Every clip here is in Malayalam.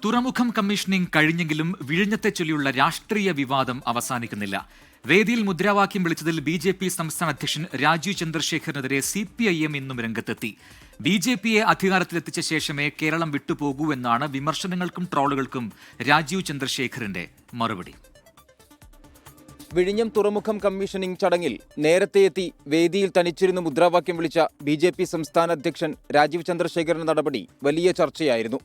തുറമുഖം കമ്മീഷനിംഗ് കഴിഞ്ഞെങ്കിലും വിഴിഞ്ഞത്തെ ചൊല്ലിയുള്ള രാഷ്ട്രീയ വിവാദം അവസാനിക്കുന്നില്ല. വേദിയിൽ മുദ്രാവാക്യം വിളിച്ചതിൽ ബി.ജെ.പി. സംസ്ഥാന അധ്യക്ഷൻ രാജീവ് ചന്ദ്രശേഖറിനെതിരെ CPIM ഇന്നും രംഗത്തെത്തി. ബി.ജെ.പിയെ അധികാരത്തിലെത്തിച്ച ശേഷമേ കേരളം വിട്ടുപോകൂ എന്നാണ് വിമർശനങ്ങൾക്കും ട്രോളുകൾക്കും രാജീവ് ചന്ദ്രശേഖറിന്റെ മറുപടി. വിഴിഞ്ഞം തുറമുഖം കമ്മീഷനിംഗ് ചടങ്ങിൽ നേരത്തെ എത്തി വേദിയിൽ തനിച്ചിരുന്ന് മുദ്രാവാക്യം വിളിച്ച ബി.ജെ.പി. സംസ്ഥാന അധ്യക്ഷൻ രാജീവ് ചന്ദ്രശേഖറിന്റെ നടപടി വലിയ ചർച്ചയായിരുന്നു.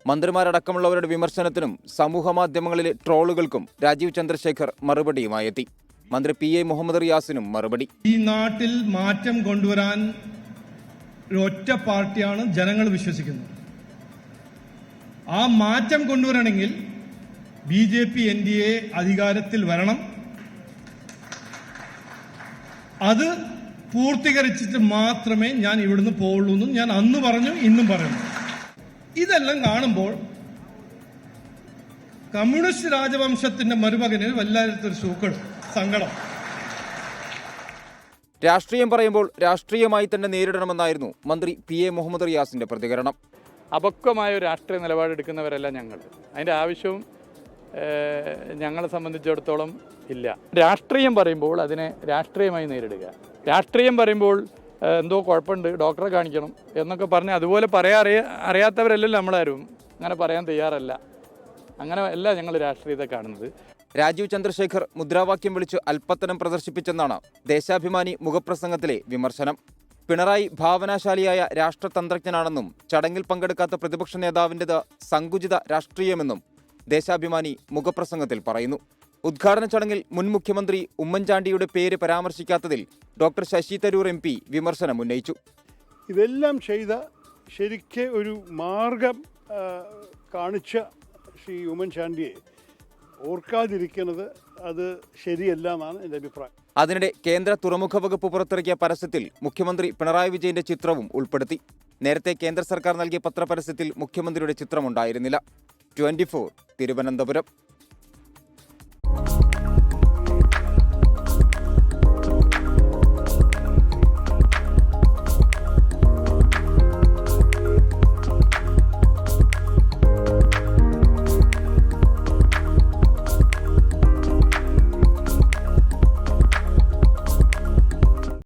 മന്ത്രിമാരടക്കമുള്ളവരുടെ വിമർശനത്തിനും സമൂഹമാധ്യമങ്ങളിലെ ട്രോളുകൾക്കും രാജീവ് ചന്ദ്രശേഖർ മറുപടിയുമായി എത്തി. മന്ത്രി PA മുഹമ്മദ് റിയാസിനും മറുപടി. ഈ നാട്ടിൽ മാറ്റം കൊണ്ടുവരാൻ ഒറ്റ പാർട്ടിയാണ് ജനങ്ങൾ വിശ്വസിക്കുന്നത്. ആ മാറ്റം കൊണ്ടുവരണമെങ്കിൽ BJP NDA അധികാരത്തിൽ വരണം. അത് പൂർത്തീകരിച്ചിട്ട് മാത്രമേ ഞാൻ ഇവിടുന്ന് പോവുള്ളൂ എന്നും ഞാൻ അന്ന് പറഞ്ഞു, ഇന്നും പറയുന്നു. ഇതെല്ലാം കാണുമ്പോൾ കമ്മ്യൂണിസ്റ്റ് രാജവംശത്തിന്റെ മരുമകന് വല്ലാത്തൊരു സങ്കടം. രാഷ്ട്രീയം പറയുമ്പോൾ രാഷ്ട്രീയമായി തന്നെ നേരിടണമെന്നായിരുന്നു മന്ത്രി PA മുഹമ്മദ് റിയാസിന്റെ പ്രതികരണം. അപക്വമായ ഒരു രാഷ്ട്രീയ നിലപാടെടുക്കുന്നവരല്ല ഞങ്ങൾ. അതിൻ്റെ ആവശ്യവും ഞങ്ങളെ സംബന്ധിച്ചിടത്തോളം ഇല്ല. രാഷ്ട്രീയം പറയുമ്പോൾ അതിനെ രാഷ്ട്രീയമായി നേരിടുക. രാഷ്ട്രീയം പറയുമ്പോൾ എന്തോ കുഴപ്പമുണ്ട്, ഡോക്ടറെ കാണിക്കണം എന്നൊക്കെ പറഞ്ഞ് അതുപോലെ അറിയാത്തവരല്ലല്ലോ നമ്മളാരും. അങ്ങനെ പറയാൻ തയ്യാറല്ല. അങ്ങനെ അല്ല ഞങ്ങൾ രാഷ്ട്രീയത്തെ കാണുന്നത്. രാജീവ് ചന്ദ്രശേഖർ മുദ്രാവാക്യം വിളിച്ച് അല്പത്തനം പ്രദർശിപ്പിച്ചെന്നാണ് ദേശാഭിമാനി മുഖപ്രസംഗത്തിലെ വിമർശനം. പിണറായി ഭാവനാശാലിയായ രാഷ്ട്രതന്ത്രജ്ഞനാണെന്നും ചടങ്ങിൽ പങ്കെടുക്കാത്ത പ്രതിപക്ഷ നേതാവിൻ്റെത് സങ്കുചിത രാഷ്ട്രീയമെന്നും ദേശാഭിമാനി മുഖപ്രസംഗത്തിൽ പറയുന്നു. ഉദ്ഘാടന ചടങ്ങിൽ മുൻ മുഖ്യമന്ത്രി ഉമ്മൻചാണ്ടിയുടെ പേര് പരാമർശിക്കാത്തതിൽ ഡോക്ടർ ശശി തരൂർ MP വിമർശനം ഉന്നയിച്ചു. ഇതെല്ലാം ചെയ്ത ശരിക്ക് ഒരു മാർഗം കാണിച്ച ശ്രീ ഉമ്മൻചാണ്ടിയെ ഓർക്കാതിരിക്കുന്നത് അത് ശരിയല്ല എന്നാണ് എൻ്റെ അഭിപ്രായം. അതിനിടെ കേന്ദ്ര തുറമുഖ വകുപ്പ് പുറത്തിറക്കിയ പരസ്യത്തിൽ മുഖ്യമന്ത്രി പിണറായി വിജയന്റെ ചിത്രവും ഉൾപ്പെടുത്തി. നേരത്തെ കേന്ദ്ര സർക്കാർ നൽകിയ പത്രപരസ്യത്തിൽ മുഖ്യമന്ത്രിയുടെ ചിത്രമുണ്ടായിരുന്നില്ല. 24 തിരുവനന്തപുരം.